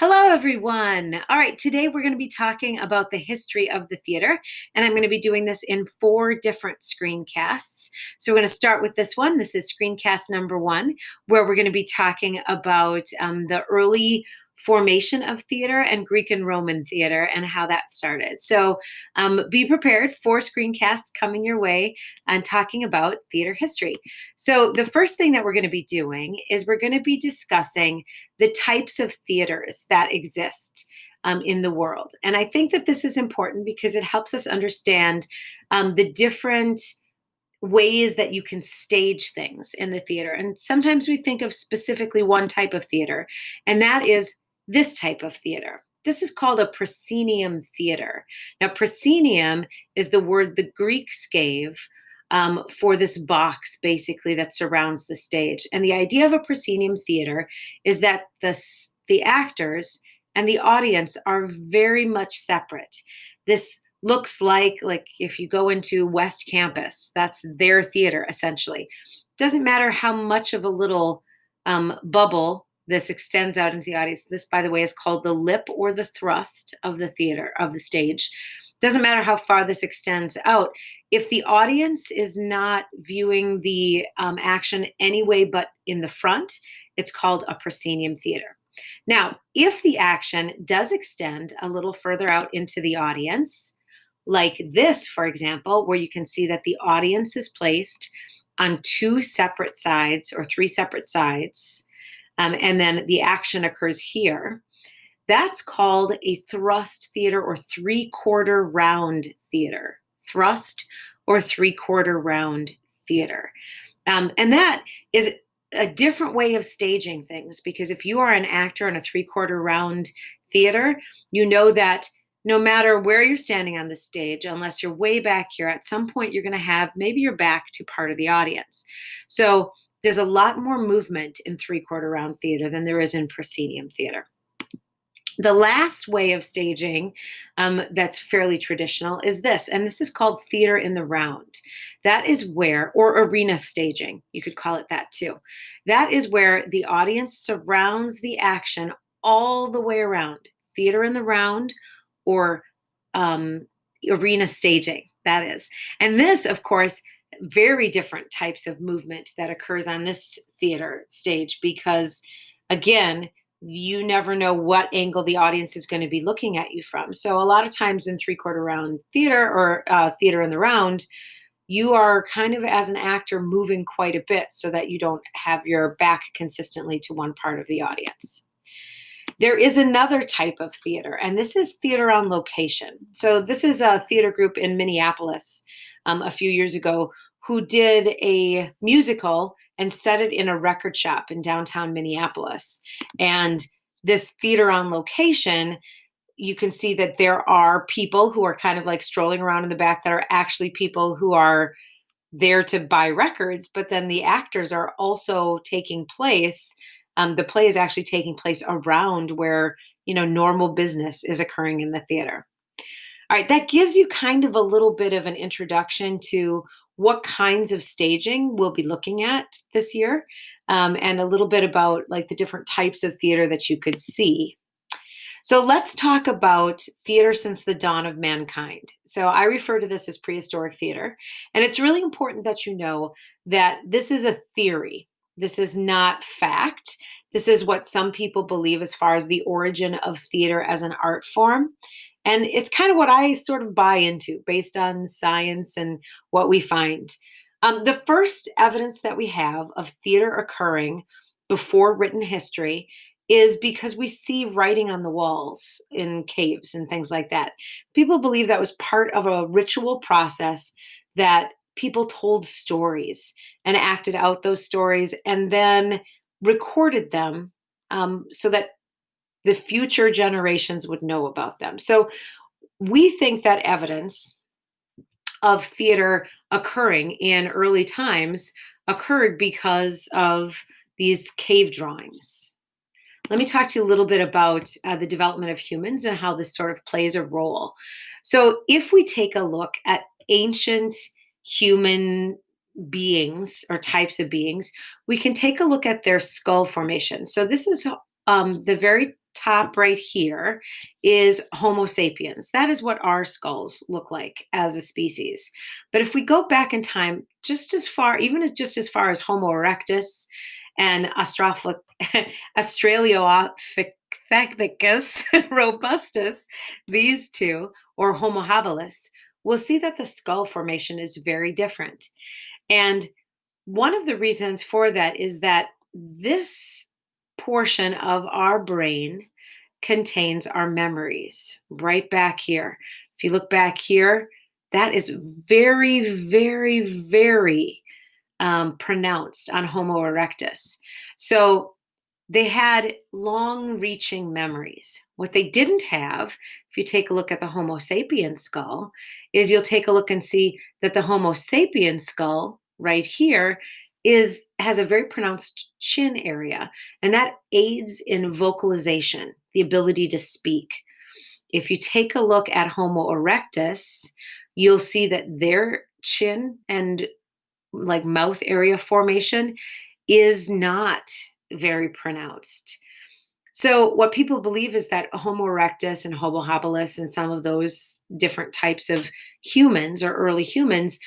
Hello, everyone. All right, today we're going to be talking about the history of the theater, and I'm going to be doing this in 4 different screencasts. So we're going to start with this one. This is screencast number 1, where we're going to be talking about the early formation of theater and Greek and Roman theater and how that started. So be prepared for screencasts coming your way and talking about theater history. So the first thing that we're going to be doing is we're going to be discussing the types of theaters that exist in the world. And I think that this is important because it helps us understand the different ways that you can stage things in the theater. And sometimes we think of specifically one type of theater, and that is this type of theater. This is called a proscenium theater. Now, proscenium is the Greeks gave for this box basically that surrounds the stage. And the idea of a proscenium theater is that the actors and the audience are very much separate. This looks like if you go into West Campus, that's their theater essentially. Doesn't matter how much of a little bubble this extends out into the audience. This, by the way, is called the lip or the thrust of the theater, of the stage. Doesn't matter how far this extends out. If the audience is not viewing the action anyway but in the front, it's called a proscenium theater. Now, if the action does extend a little further out into the audience, like this, for example, where you can see that the audience is placed on 2 separate sides or 3 separate sides, and then the action occurs here, that's called a thrust theater or 3/4 round theater. Thrust or 3/4 round theater. And that is a different way of staging things, because if you are an actor in a 3/4 round theater, you know that no matter where you're standing on the stage, unless you're way back here, at some point you're going to have maybe your back to part of the audience. So there's a lot more movement in 3/4 round theater than there is in proscenium theater. The last way of staging that's fairly traditional is this, and this is called theater in the round. That is where, or arena staging, you could call it that too. That is where the audience surrounds the action all the way around. Theater in the round or arena staging, that is. And this, of course, very different types of movement that occurs on this theater stage because, again, you never know what angle the audience is going to be looking at you from. So a lot of times in 3/4 round theater or theater in the round, you are kind of, as an actor, moving quite a bit so that you don't have your back consistently to one part of the audience. There is another type of theater, and this is theater on location. So this is a theater group in Minneapolis a few years ago who did a musical and set it in a record shop in downtown Minneapolis. And this theater on location, you can see that there are people who are kind of like strolling around in the back that are actually people who are there to buy records, but then the actors are also taking place. The play is actually taking place around where, normal business is occurring in the theater. All right, that gives you kind of a little bit of an introduction to what kinds of staging we'll be looking at this year, and a little bit about like the different types of theater that you could see. So let's talk about theater since the dawn of mankind. So I refer to this as prehistoric theater, and it's really important that you know that this is a theory. This is not fact. This is what some people believe as far as the origin of theater as an art form. And it's kind of what I sort of buy into based on science and what we find. The first evidence that we have of theater occurring before written history is because we see writing on the walls in caves and things like that. People believe that was part of a ritual process that people told stories and acted out those stories and then recorded them so that the future generations would know about them. So we think that evidence of theater occurring in early times occurred because of these cave drawings. Let me talk to you a little bit about the development of humans and how this sort of plays a role. So if we take a look at ancient human beings or types of beings, we can take a look at their skull formation. So this is the very top right here is Homo sapiens. That is what our skulls look like as a species. But if we go back in time, just as far, even as just as far as Homo erectus and Australopithecus robustus, these two, or Homo habilis, we'll see that the skull formation is very different. And one of the reasons for that is that this portion of our brain contains our memories right back here. If you look back here, that is very, very, very pronounced on Homo erectus. So they had long reaching memories. What they didn't have, if you take a look at the Homo sapiens skull, is you'll take a look and see that the Homo sapiens skull right here has a very pronounced chin area, and that aids in vocalization, the ability to speak. If you take a look at Homo erectus, you'll see that their chin and like mouth area formation is not very pronounced. So what people believe is that Homo erectus and Homo habilis and some of those different types of humans or early humans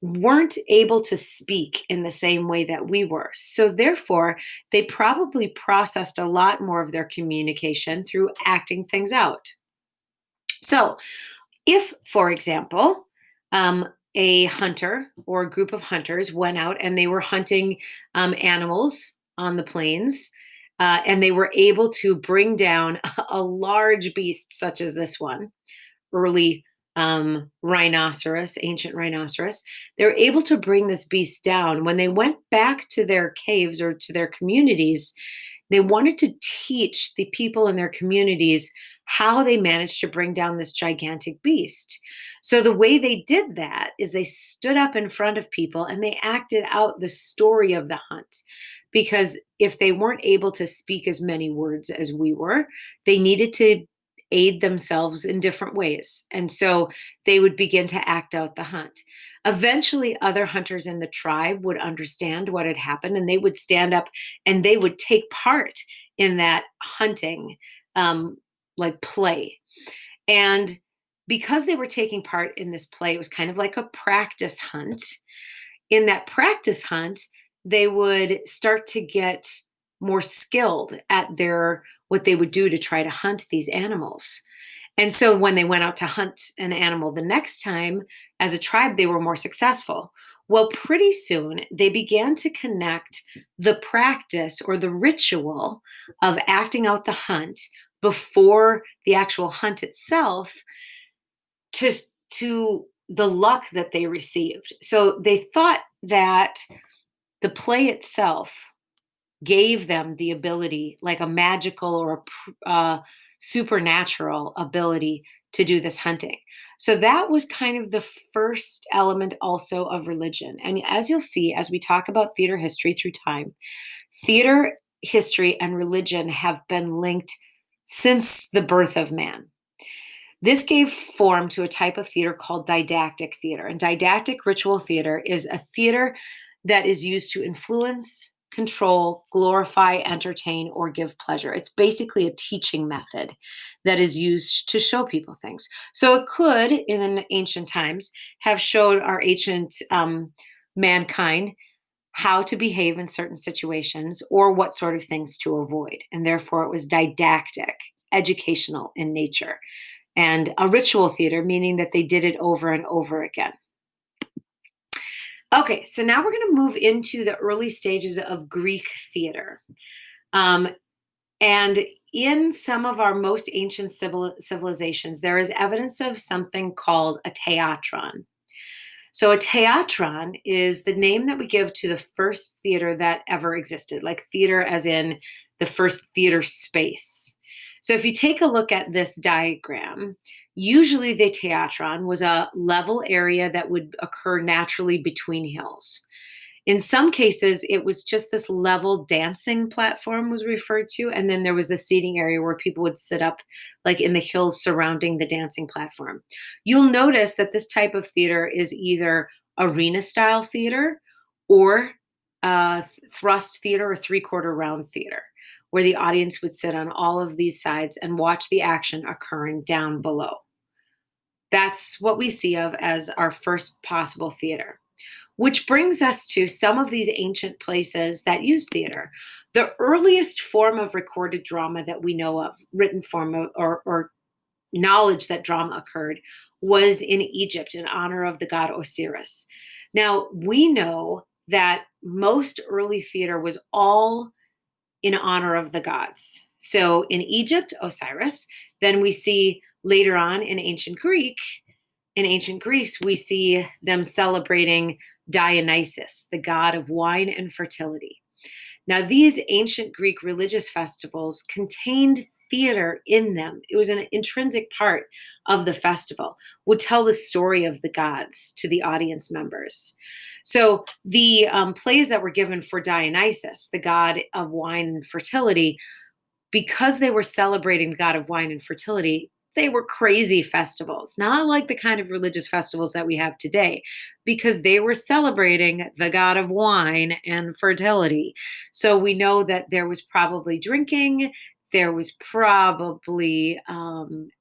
weren't able to speak in the same way that we were. So therefore, they probably processed a lot more of their communication through acting things out. So if, for example, a hunter or a group of hunters went out and they were hunting animals on the plains, and they were able to bring down a large beast such as this one, early rhinoceros, ancient rhinoceros. They were able to bring this beast down. When they went back to their caves or to their communities, they wanted to teach the people in their communities how they managed to bring down this gigantic beast. So the way they did that is they stood up in front of people and they acted out the story of the hunt. Because if they weren't able to speak as many words as we were, they needed to aid themselves in different ways. And so they would begin to act out the hunt. Eventually, other hunters in the tribe would understand what had happened and they would stand up and they would take part in that hunting like play. And because they were taking part in this play, it was kind of like a practice hunt. In that practice hunt, they would start to get more skilled at what they would do to try to hunt these animals. And so when they went out to hunt an animal the next time, as a tribe, they were more successful. Well, pretty soon they began to connect the practice or the ritual of acting out the hunt before the actual hunt itself to the luck that they received. So they thought that the play itself gave them the ability, like a magical or a supernatural ability to do this hunting. So that was kind of the first element also of religion. And as you'll see, as we talk about theater history through time, theater history and religion have been linked since the birth of man. This gave form to a type of theater called didactic theater. And didactic ritual theater is a theater that is used to influence, control, glorify, entertain, or give pleasure. It's basically a teaching method that is used to show people things. So it could, in ancient times, have showed our ancient mankind how to behave in certain situations or what sort of things to avoid. And therefore, it was didactic, educational in nature. And a ritual theater, meaning that they did it over and over again. Okay, so now we're going to move into the early stages of Greek theater. And in some of our most ancient civilizations, there is evidence of something called a theatron. So a theatron is the name that we give to the first theater that ever existed, like theater as in the first theater space. So if you take a look at this diagram, usually the theatron was a level area that would occur naturally between hills. In some cases, it was just this level dancing platform was referred to, and then there was a seating area where people would sit up like in the hills surrounding the dancing platform. You'll notice that this type of theater is either arena-style theater or thrust theater or three-quarter round theater, where the audience would sit on all of these sides and watch the action occurring down below. That's what we see of as our first possible theater. Which brings us to some of these ancient places that use theater. The earliest form of recorded drama that we know of, written form or knowledge that drama occurred, was in Egypt in honor of the god Osiris. Now, we know that most early theater was all in honor of the gods. So in Egypt, Osiris. Then we see later on in ancient Greece, we see them celebrating Dionysus, the god of wine and fertility. Now, these ancient Greek religious festivals contained theater in them. It was an intrinsic part of the festival, would tell the story of the gods to the audience members. So the plays that were given for Dionysus, the god of wine and fertility, because they were celebrating the god of wine and fertility, they were crazy festivals, not like the kind of religious festivals that we have today, because they were celebrating the god of wine and fertility. So we know that there was probably drinking, there was probably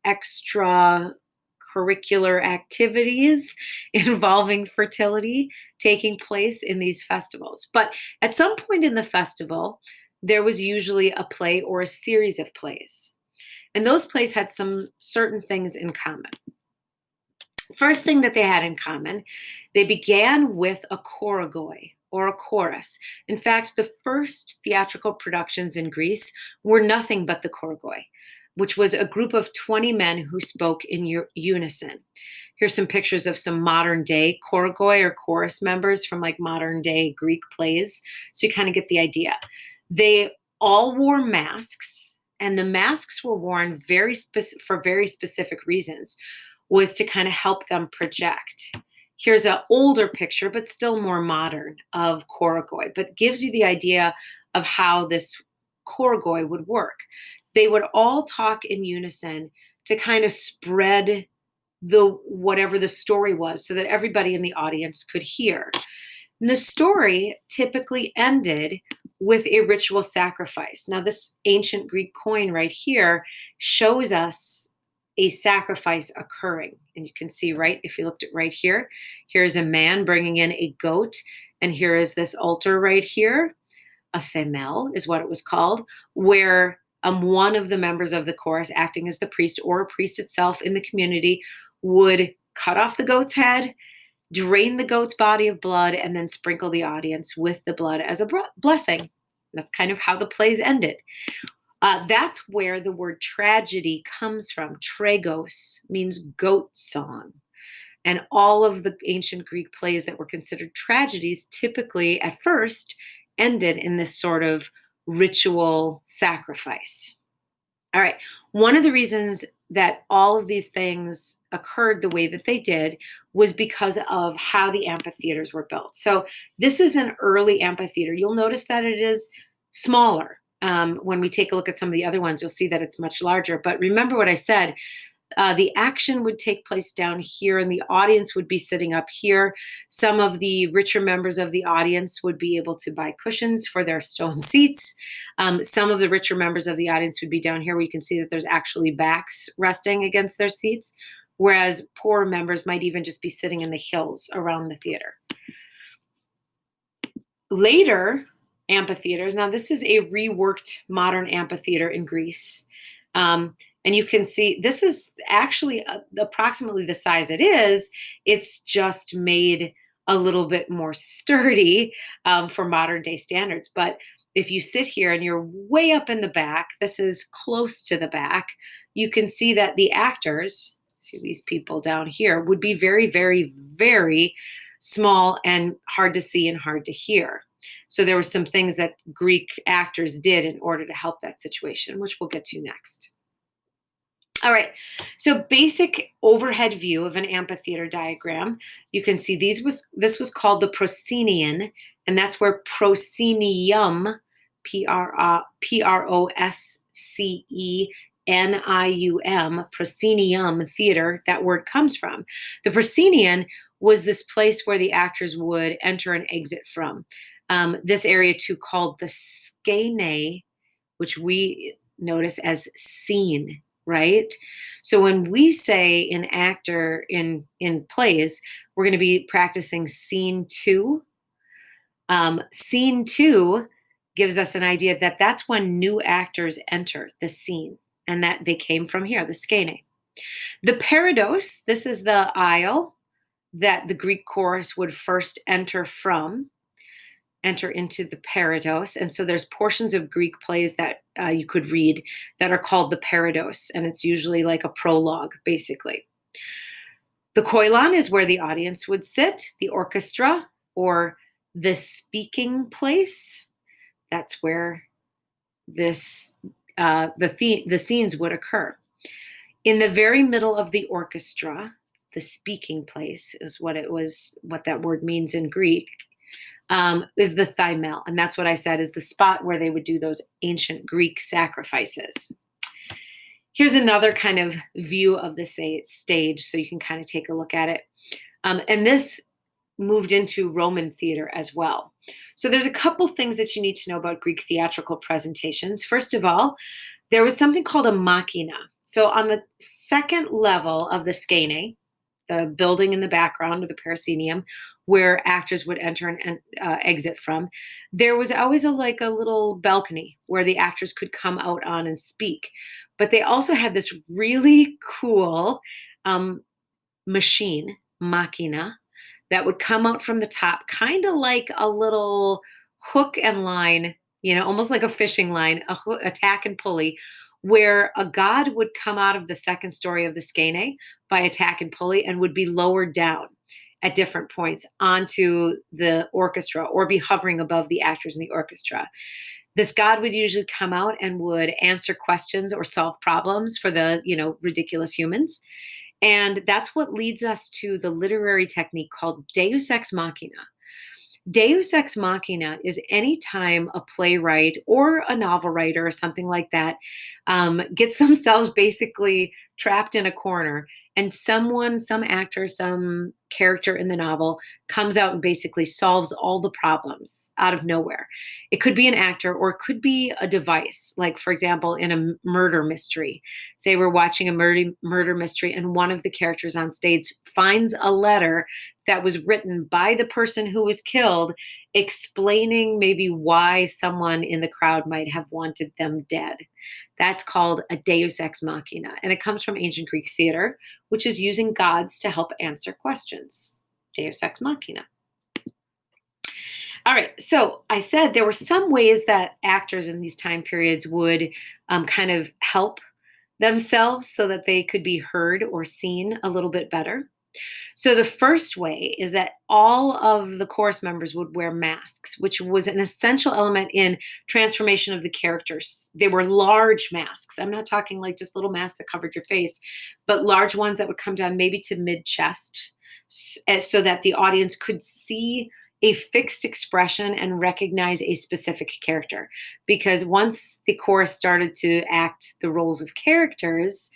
extra curricular activities involving fertility taking place in these festivals. But at some point in the festival, there was usually a play or a series of plays. And those plays had some certain things in common. First thing that they had in common, they began with a chorogoi or a chorus. In fact, the first theatrical productions in Greece were nothing but the chorogoi, which was a group of 20 men who spoke in unison. Here's some pictures of some modern day chorogoi or chorus members from like modern day Greek plays. So you kind of get the idea. They all wore masks, and the masks were worn for very specific reasons, was to kind of help them project. Here's an older picture, but still more modern, of chorogoi, but gives you the idea of how this chorogoi would work. They would all talk in unison to kind of spread whatever the story was so that everybody in the audience could hear. And the story typically ended with a ritual sacrifice. Now, this ancient Greek coin right here shows us a sacrifice occurring. And you can see, right, if you looked at right here, here's a man bringing in a goat, and here is this altar right here. A themel is what it was called, where one of the members of the chorus, acting as the priest or a priest itself in the community, would cut off the goat's head, drain the goat's body of blood, and then sprinkle the audience with the blood as a blessing. That's kind of how the plays ended. That's where the word tragedy comes from. Tragos means goat song. And all of the ancient Greek plays that were considered tragedies typically at first ended in this sort of ritual sacrifice. All right. One of the reasons that all of these things occurred the way that they did was because of how the amphitheaters were built. So this is an early amphitheater. You'll notice that it is smaller. When we take a look at some of the other ones, you'll see that it's much larger. But remember what I said, the action would take place down here and the audience would be sitting up here. Some of the richer members of the audience would be able to buy cushions for their stone seats. Some of the richer members of the audience would be down here where you can see that there's actually backs resting against their seats, whereas poorer members might even just be sitting in the hills around the theater. Later amphitheaters, now this is a reworked modern amphitheater in Greece. And you can see this is actually approximately the size it is. It's just made a little bit more sturdy for modern day standards. But if you sit here and you're way up in the back, this is close to the back, you can see that the actors, see these people down here, would be very, very, very small and hard to see and hard to hear. So there were some things that Greek actors did in order to help that situation, which we'll get to next. All right, so basic overhead view of an amphitheater diagram. You can see this was called the proscenium, and that's where proscenium, Proscenium, proscenium theater, that word comes from. The proscenium was this place where the actors would enter and exit from. This area too called the skene which we notice as scene, right? So when we say an actor in plays, we're going to be practicing scene two. Scene two gives us an idea that that's when new actors enter the scene and that they came from here, the skene. The parados, this is the aisle that the Greek chorus would first enter into the parados. And so there's portions of Greek plays that you could read that are called the parados, and it's usually like a prologue, basically. The koilan is where the audience would sit, the orchestra, or the speaking place. That's where this the scenes would occur. In the very middle of the orchestra, the speaking place is what that word means in Greek, is the thymel. And that's what I said is the spot where they would do those ancient Greek sacrifices. Here's another kind of view of the stage so you can kind of take a look at it. And this moved into Roman theater as well. So there's a couple things that you need to know about Greek theatrical presentations. First of all, there was something called a machina. So on the second level of the skene, the building in the background of the proscenium, where actors would enter and exit from, there was always like a little balcony where the actors could come out on and speak. But they also had this really cool machina, that would come out from the top, kind of like a little hook and line, almost like a fishing line, a tack and pulley, where a god would come out of the second story of the skene by a tack and pulley and would be lowered down at different points onto the orchestra or be hovering above the actors in the orchestra. This god would usually come out and would answer questions or solve problems for the, ridiculous humans. And that's what leads us to the literary technique called deus ex machina. Deus ex machina is any time a playwright or a novel writer or something like that gets themselves basically trapped in a corner, and some actor, some character in the novel comes out and basically solves all the problems out of nowhere. It could be an actor or it could be a device, like, for example, in a murder mystery. Say we're watching a murder mystery and one of the characters on stage finds a letter that was written by the person who was killed, explaining maybe why someone in the crowd might have wanted them dead. That's called a deus ex machina, and it comes from ancient Greek theater, which is using gods to help answer questions. Deus ex machina. All right, so I said there were some ways that actors in these time periods would kind of help themselves so that they could be heard or seen a little bit better. So the first way is that all of the chorus members would wear masks, which was an essential element in transformation of the characters. They were large masks. I'm not talking like just little masks that covered your face, but large ones that would come down maybe to mid-chest, so that the audience could see a fixed expression and recognize a specific character. Because once the chorus started to act the roles of characters,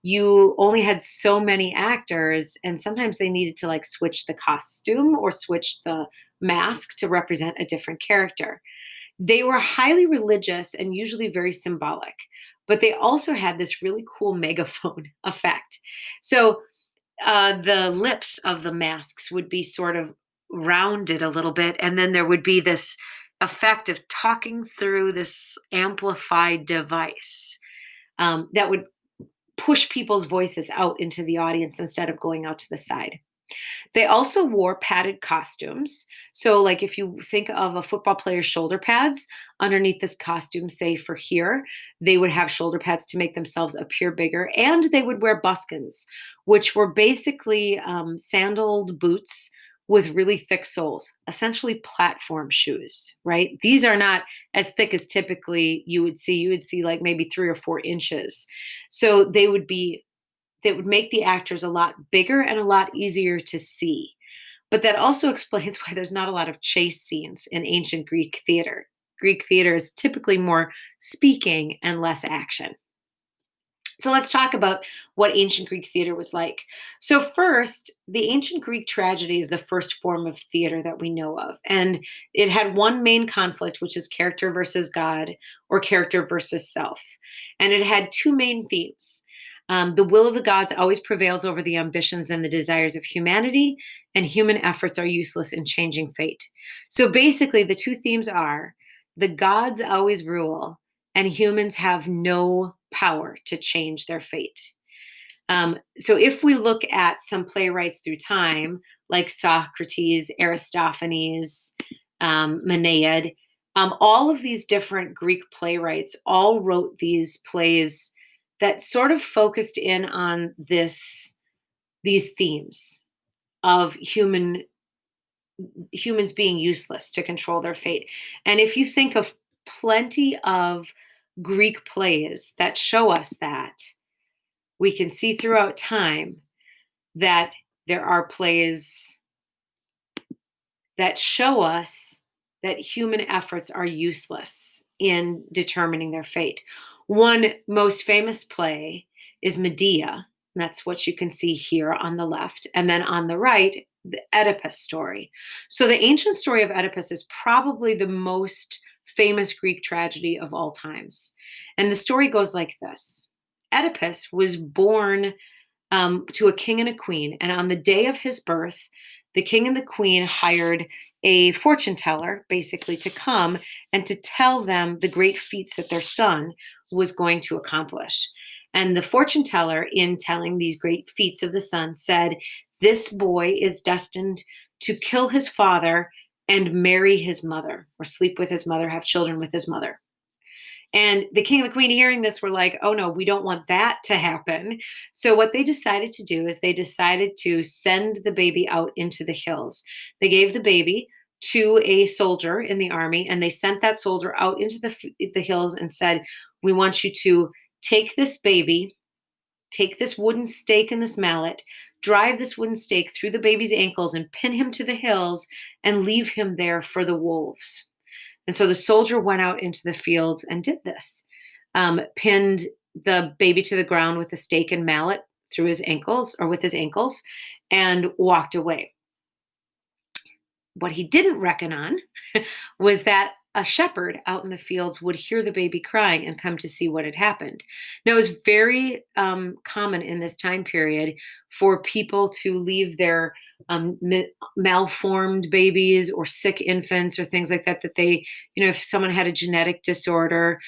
you only had so many actors, and sometimes they needed to like switch the costume or switch the mask to represent a different character. They were highly religious and usually very symbolic, but they also had this really cool megaphone effect. So the lips of the masks would be sort of rounded a little bit, and then there would be this effect of talking through this amplified device that would push people's voices out into the audience instead of going out to the side. They also wore padded costumes. So, like if you think of a football player's shoulder pads, underneath this costume, say for here, they would have shoulder pads to make themselves appear bigger. And they would wear buskins, which were basically sandaled boots with really thick soles, essentially platform shoes, right? These are not as thick as typically you would see. You would see like maybe 3 or 4 inches. So they would make the actors a lot bigger and a lot easier to see. But that also explains why there's not a lot of chase scenes in ancient Greek theater. Greek theater is typically more speaking and less action. So let's talk about what ancient Greek theater was like. So, first, the ancient Greek tragedy is the first form of theater that we know of. And it had one main conflict, which is character versus God or character versus self. And it had two main themes. The will of the gods always prevails over the ambitions and the desires of humanity, and human efforts are useless in changing fate. So, basically, the two themes are the gods always rule, and humans have no power to change their fate. So if we look at some playwrights through time, like Socrates, Aristophanes, Maenad, all of these different Greek playwrights all wrote these plays that sort of focused in on these themes of humans being useless to control their fate. And if you think of plenty of Greek plays that show us that, we can see throughout time that there are plays that show us that human efforts are useless in determining their fate. One most famous play is Medea. And that's what you can see here on the left. And then on the right, the Oedipus story. So the ancient story of Oedipus is probably the most famous Greek tragedy of all times. And the story goes like this. Oedipus was born to a king and a queen. And on the day of his birth, the king and the queen hired a fortune teller, basically, to come and to tell them the great feats that their son was going to accomplish. And the fortune teller, in telling these great feats of the son, said, "This boy is destined to kill his father and marry his mother, or sleep with his mother, have children with his mother." And the king and the queen hearing this were like, "Oh no, we don't want that to happen." So what they decided to do is they decided to send the baby out into the hills. They gave the baby to a soldier in the army, and they sent that soldier out into the hills and said, "We want you to take this baby, take this wooden stake and this mallet, drive this wooden stake through the baby's ankles and pin him to the hills and leave him there for the wolves." And so the soldier went out into the fields and did this, pinned the baby to the ground with a stake and mallet through his ankles or with his ankles, and walked away. What he didn't reckon on was that a shepherd out in the fields would hear the baby crying and come to see what had happened. Now, it was very common in this time period for people to leave their malformed babies or sick infants or things like that, that they, if someone had a genetic disorder,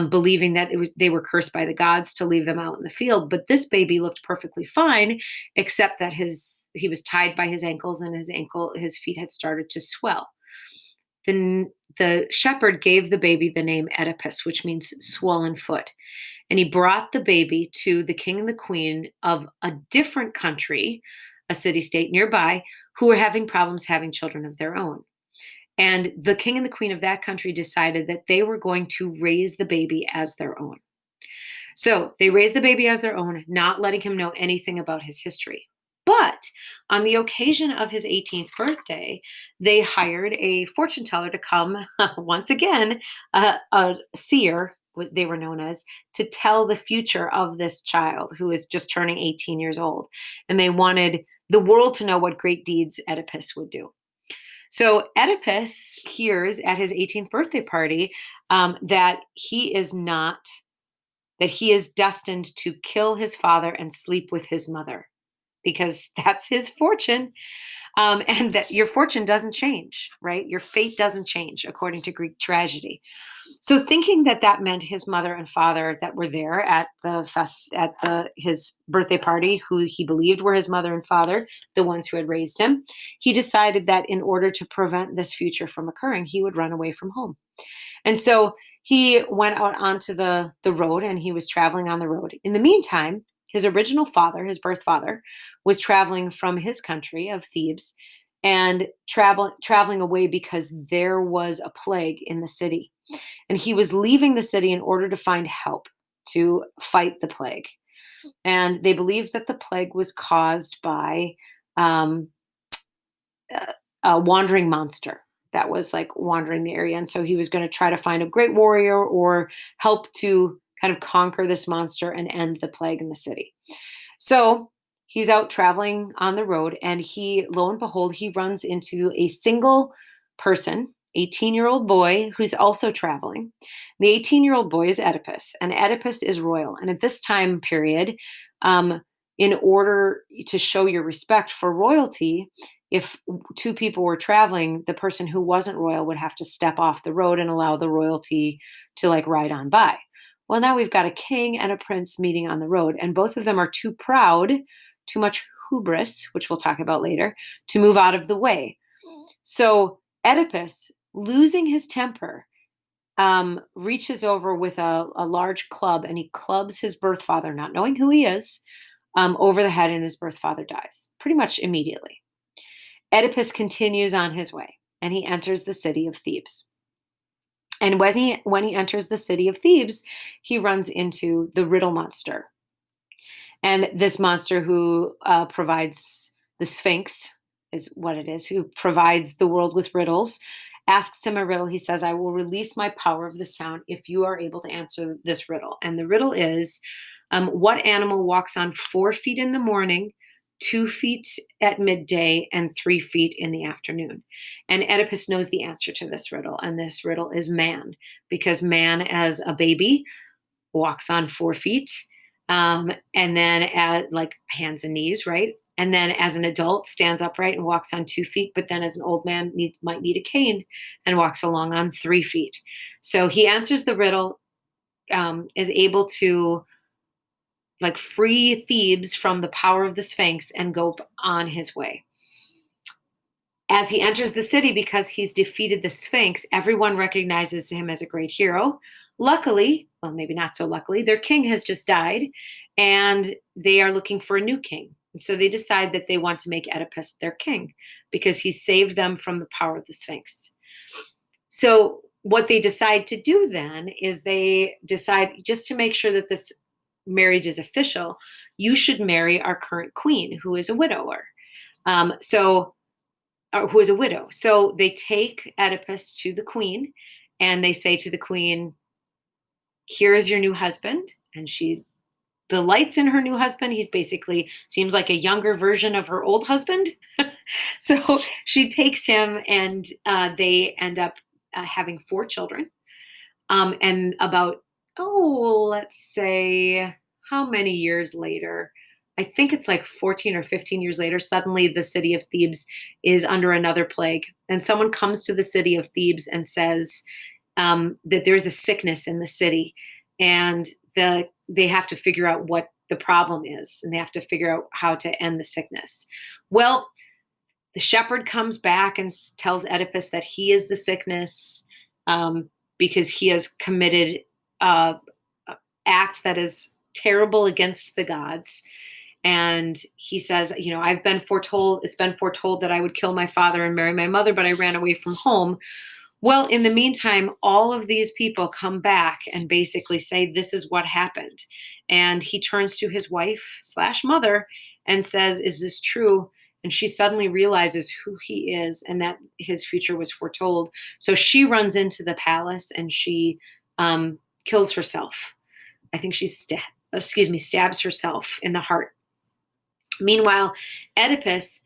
believing that they were cursed by the gods to leave them out in the field. But this baby looked perfectly fine, except that he was tied by his ankles, and his feet had started to swell. Then the shepherd gave the baby the name Oedipus, which means swollen foot. And he brought the baby to the king and the queen of a different country, a city state nearby, who were having problems having children of their own. And the king and the queen of that country decided that they were going to raise the baby as their own. So they raised the baby as their own, not letting him know anything about his history. But on the occasion of his 18th birthday, they hired a fortune teller to come, once again, a seer, what they were known as, to tell the future of this child who is just turning 18 years old. And they wanted the world to know what great deeds Oedipus would do. So Oedipus hears at his 18th birthday party that he is destined to kill his father and sleep with his mother, because that's his fortune. And that your fortune doesn't change, right? Your fate doesn't change according to Greek tragedy. So thinking that that meant his mother and father that were there at his birthday party, who he believed were his mother and father, the ones who had raised him, he decided that in order to prevent this future from occurring, he would run away from home. And so he went out onto the road, and he was traveling on the road. In the meantime, his original father, his birth father, was traveling from his country of Thebes and traveling away because there was a plague in the city. And he was leaving the city in order to find help to fight the plague. And they believed that the plague was caused by um, a wandering monster that was like wandering the area. And so he was going to try to find a great warrior or help to kind of conquer this monster and end the plague in the city. So he's out traveling on the road, and lo and behold, he runs into a single person, 18-year-old boy who's also traveling. The 18-year-old boy is Oedipus, and Oedipus is royal. And at this time period, um, in order to show your respect for royalty, if two people were traveling, the person who wasn't royal would have to step off the road and allow the royalty to like ride on by. Well, now we've got a king and a prince meeting on the road, and both of them are too proud, too much hubris, which we'll talk about later, to move out of the way. So Oedipus, losing his temper, reaches over with a large club, and he clubs his birth father, not knowing who he is, over the head, and his birth father dies pretty much immediately. Oedipus continues on his way, and he enters the city of Thebes. And when he enters the city of Thebes, he runs into the riddle monster. And this monster who provides the Sphinx is what it is, who provides the world with riddles, asks him a riddle. He says, I will release my power of this town if you are able to answer this riddle. And the riddle is, what animal walks on 4 feet in the morning, 2 feet at midday, and 3 feet in the afternoon? And Oedipus knows the answer to this riddle. And this riddle is man, because man as a baby walks on 4 feet. And then at like hands and knees, right? And then as an adult stands upright and walks on 2 feet, but then as an old man might need a cane and walks along on 3 feet. So he answers the riddle, is able to like free Thebes from the power of the Sphinx and go on his way. As he enters the city, because he's defeated the Sphinx, everyone recognizes him as a great hero. Luckily, well, maybe not so luckily, their king has just died, and they are looking for a new king. And so they decide that they want to make Oedipus their king because he saved them from the power of the Sphinx. So what they decide to do then is they decide, just to make sure that this marriage is official, you should marry our current queen, who is a widower. Who is a widow. So they take Oedipus to the queen, and they say to the queen, here is your new husband. And she delights in her new husband. He's basically seems like a younger version of her old husband. So she takes him, and they end up having 4 children. And about, let's say, how many years later? I think it's like 14 or 15 years later, suddenly the city of Thebes is under another plague. And someone comes to the city of Thebes and says that there's a sickness in the city, and they have to figure out what the problem is, and they have to figure out how to end the sickness. Well, the shepherd comes back and tells Oedipus that he is the sickness, because he has committed an act that is terrible against the gods. And he says, it's been foretold that I would kill my father and marry my mother, but I ran away from home. Well, in the meantime, all of these people come back and basically say, this is what happened. And he turns to his wife/mother and says, is this true? And she suddenly realizes who he is and that his future was foretold. So she runs into the palace and she kills herself. I think she stabs herself in the heart. Meanwhile, Oedipus,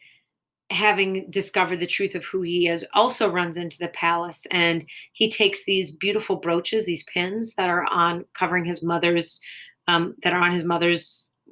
having discovered the truth of who he is, also runs into the palace, and he takes these beautiful brooches, these pins that are on his mother's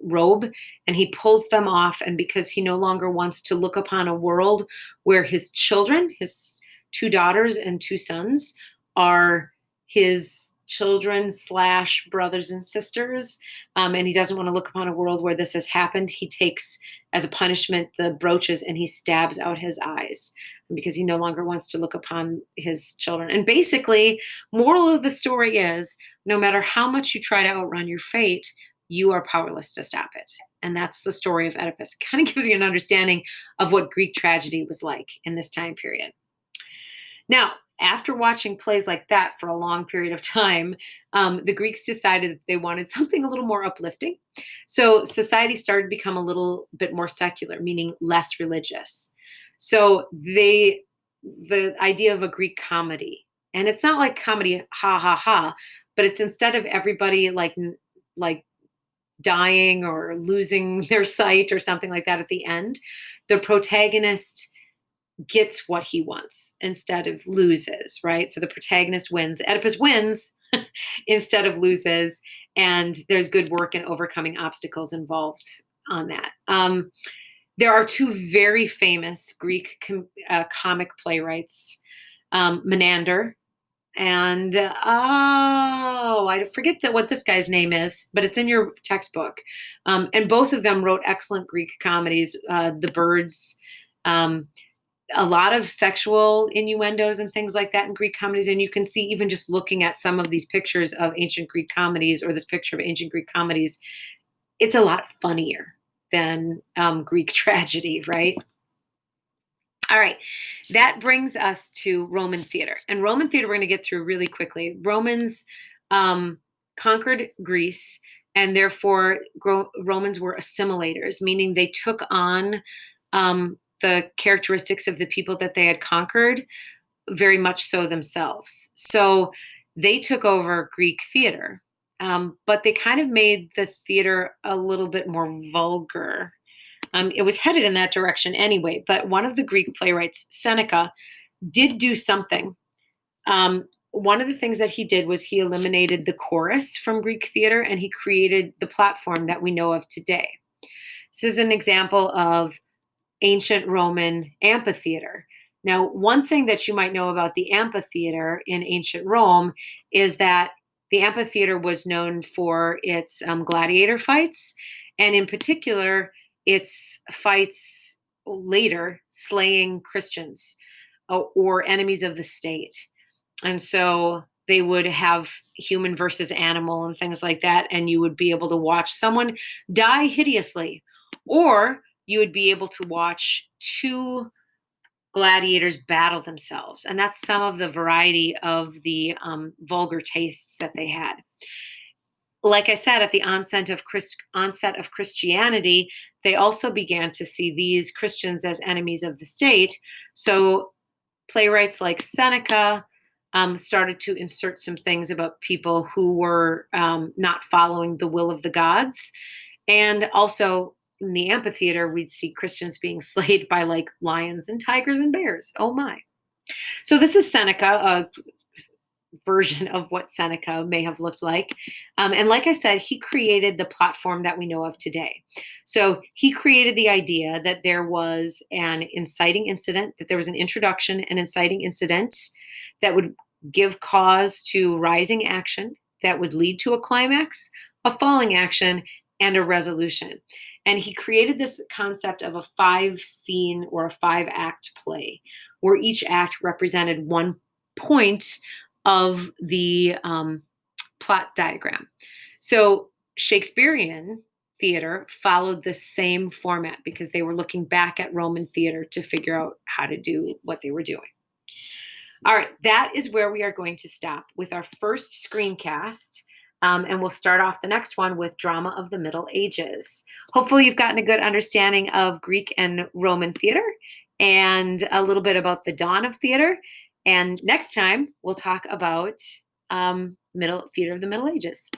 robe, and he pulls them off. And because he no longer wants to look upon a world where his children, his 2 daughters and 2 sons, are his children/brothers and sisters, and he doesn't want to look upon a world where this has happened, he takes as a punishment the brooches and he stabs out his eyes because he no longer wants to look upon his children. And basically, moral of the story is, no matter how much you try to outrun your fate, you are powerless to stop it. And that's the story of Oedipus. Kind of gives you an understanding of what Greek tragedy was like in this time period. Now, after watching plays like that for a long period of time, the Greeks decided that they wanted something a little more uplifting. So society started to become a little bit more secular, meaning less religious. So the idea of a Greek comedy, and it's not like comedy, ha, ha, ha, but it's instead of everybody like dying or losing their sight or something like that at the end, the protagonist gets what he wants instead of loses, right? So the protagonist wins. Oedipus wins instead of loses, and there's good work in overcoming obstacles involved on that. There are two very famous Greek comic playwrights, Menander and I forget what this guy's name is, but it's in your textbook. And both of them wrote excellent Greek comedies. The Birds, um, a lot of sexual innuendos and things like that in Greek comedies. And you can see, even just looking at some of these pictures of ancient Greek comedies, or this picture of ancient Greek comedies, it's a lot funnier than Greek tragedy, right? All right, that brings us to Roman theater. And Roman theater, we're going to get through really quickly. Romans conquered Greece, and therefore Romans were assimilators, meaning they took on the characteristics of the people that they had conquered, very much so themselves. So they took over Greek theater, but they kind of made the theater a little bit more vulgar. It was headed in that direction anyway, but one of the Greek playwrights, Seneca, did do something. One of the things that he did was he eliminated the chorus from Greek theater, and he created the platform that we know of today. This is an example of ancient Roman amphitheater. Now, one thing that you might know about the amphitheater in ancient Rome is that the amphitheater was known for its gladiator fights, and in particular, its fights later slaying Christians or enemies of the state. And so they would have human versus animal and things like that, and you would be able to watch someone die hideously, or you would be able to watch two gladiators battle themselves. And that's some of the variety of the vulgar tastes that they had. Like I said, at the onset of Christianity, they also began to see these Christians as enemies of the state. So playwrights like Seneca started to insert some things about people who were not following the will of the gods. And also in the amphitheater, we'd see Christians being slayed by like lions and tigers and bears. Oh my. So this is Seneca, version of what Seneca may have looked like. And like I said, he created the platform that we know of today. So he created the idea that there was an inciting incident, that there was an introduction, an inciting incident that would give cause to rising action, that would lead to a climax, a falling action, and a resolution. And he created this concept of a 5-scene or a 5-act play, where each act represented one point of the plot diagram. So Shakespearean theater followed the same format because they were looking back at Roman theater to figure out how to do what they were doing. All right, that is where we are going to stop with our first screencast. And we'll start off the next one with Drama of the Middle Ages. Hopefully you've gotten a good understanding of Greek and Roman theater and a little bit about the dawn of theater. And next time, we'll talk about theater of the Middle Ages.